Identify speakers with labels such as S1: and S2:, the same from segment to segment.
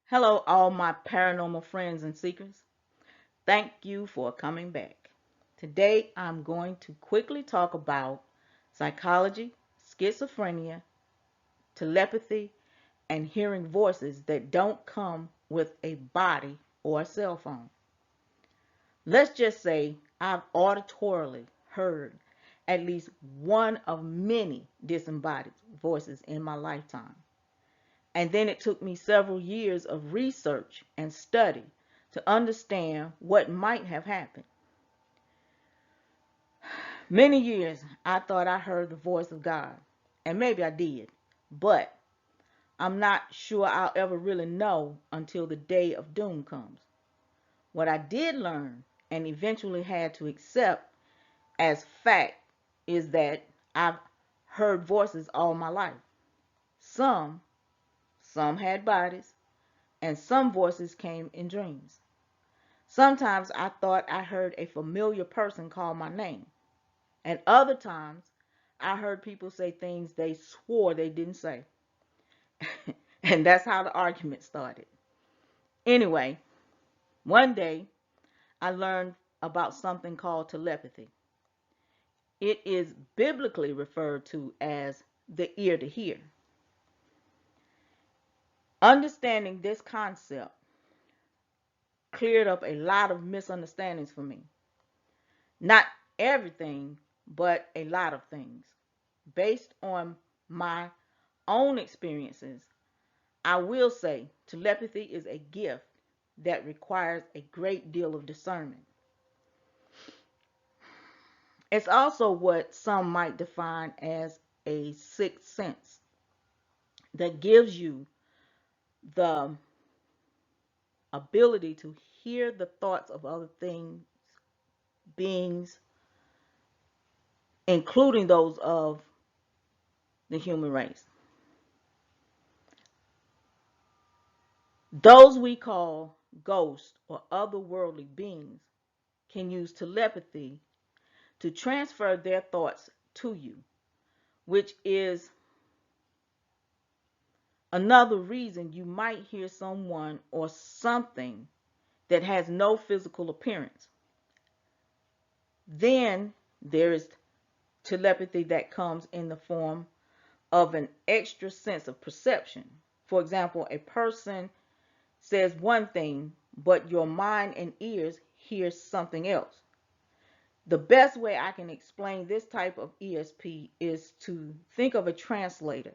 S1: Hello, all my paranormal friends and seekers. Thank you for coming back. Today, I'm going to quickly talk about psychology, schizophrenia, telepathy, and hearing voices that don't come with a body or a cell phone. Let's just say I've auditorily heard at least one of many disembodied voices in my lifetime. And then it took me several years of research and study to understand what might have happened. Many years I thought I heard the voice of God, and maybe I did, but I'm not sure I'll ever really know until the day of doom comes. What I did learn and eventually had to accept as fact is that I've heard voices all my life. Some, some had bodies, and some voices came in dreams. Sometimes I thought I heard a familiar person call my name, and other times I heard people say things they swore they didn't say. And that's how the argument started. Anyway, one day I learned about something called telepathy. It is biblically referred to as the ear to hear. Understanding this concept cleared up a lot of misunderstandings for me. Not everything, but a lot of things. Based on my own experiences, I will say telepathy is a gift that requires a great deal of discernment. It's also what some might define as a sixth sense that gives you the ability to hear the thoughts of other things, beings, including those of the human race. Those we call ghosts or otherworldly beings can use telepathy to transfer their thoughts to you, which is another reason you might hear someone or something that has no physical appearance. Then there is telepathy that comes in the form of an extra sense of perception. For example, a person says one thing, but your mind and ears hear something else. The best way I can explain this type of ESP is to think of a translator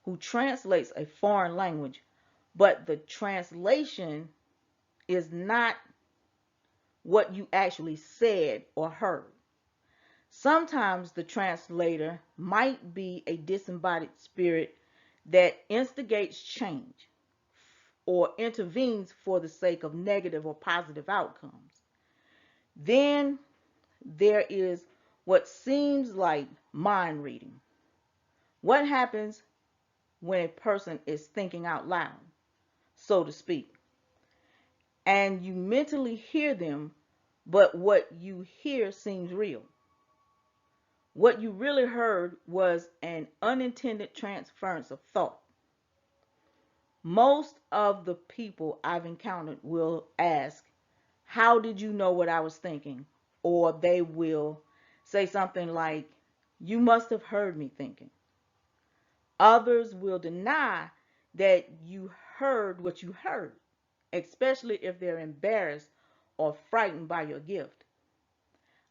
S1: who translates a foreign language, but the translation is not what you actually said or heard. Sometimes the translator might be a disembodied spirit that instigates change or intervenes for the sake of negative or positive outcomes. Then there is what seems like mind reading. What happens when a person is thinking out loud, so to speak, and you mentally hear them, but what you hear seems real? What you really heard was an unintended transference of thought. Most of the people I've encountered will ask, how did you know what I was thinking? Or they will say something like, you must have heard me thinking. Others will deny that you heard what you heard, especially if they're embarrassed or frightened by your gift.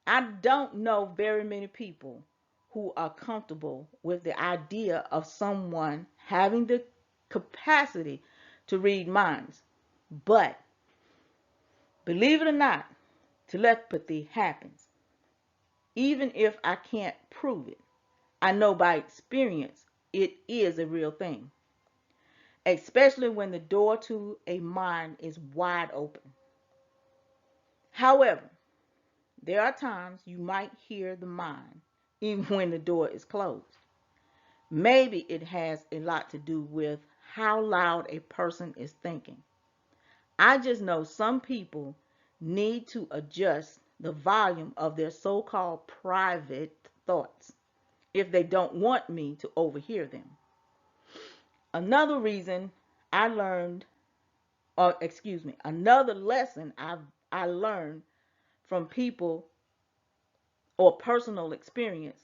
S1: I don't know very many people who are comfortable with the idea of someone having the capacity to read minds. But believe it or not, telepathy happens. Even if I can't prove it, I know by experience it is a real thing, especially when the door to a mind is wide open. However, there are times you might hear the mind even when the door is closed. Maybe it has a lot to do with how loud a person is thinking. I just know some people need to adjust the volume of their so-called private thoughts if they don't want me to overhear them. Another reason I learned or excuse me, another lesson I learned from people or personal experience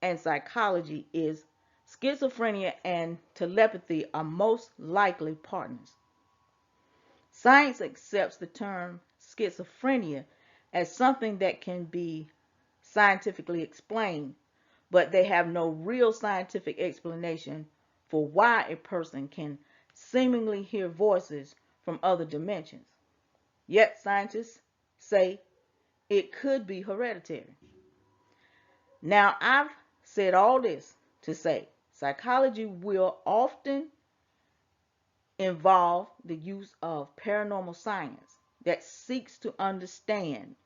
S1: and psychology is schizophrenia and telepathy are most likely partners. Science accepts the term schizophrenia as something that can be scientifically explained, but they have no real scientific explanation for why a person can seemingly hear voices from other dimensions. Yet scientists say it could be hereditary. Now, I've said all this to say psychology will often involve the use of paranormal science that seeks to understand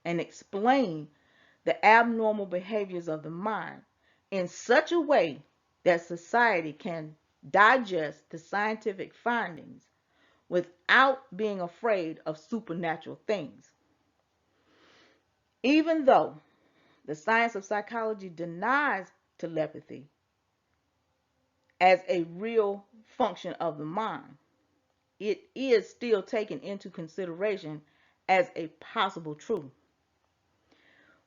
S1: and explain the abnormal behaviors of the mind in such a way that society can digest the scientific findings without being afraid of supernatural things. Even though the science of psychology denies telepathy as a real function of the mind, it is still taken into consideration as a possible truth.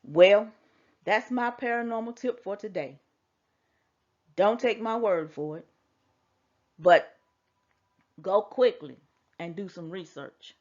S1: Well, that's my paranormal tip for today. Don't take my word for it, but go quickly and do some research.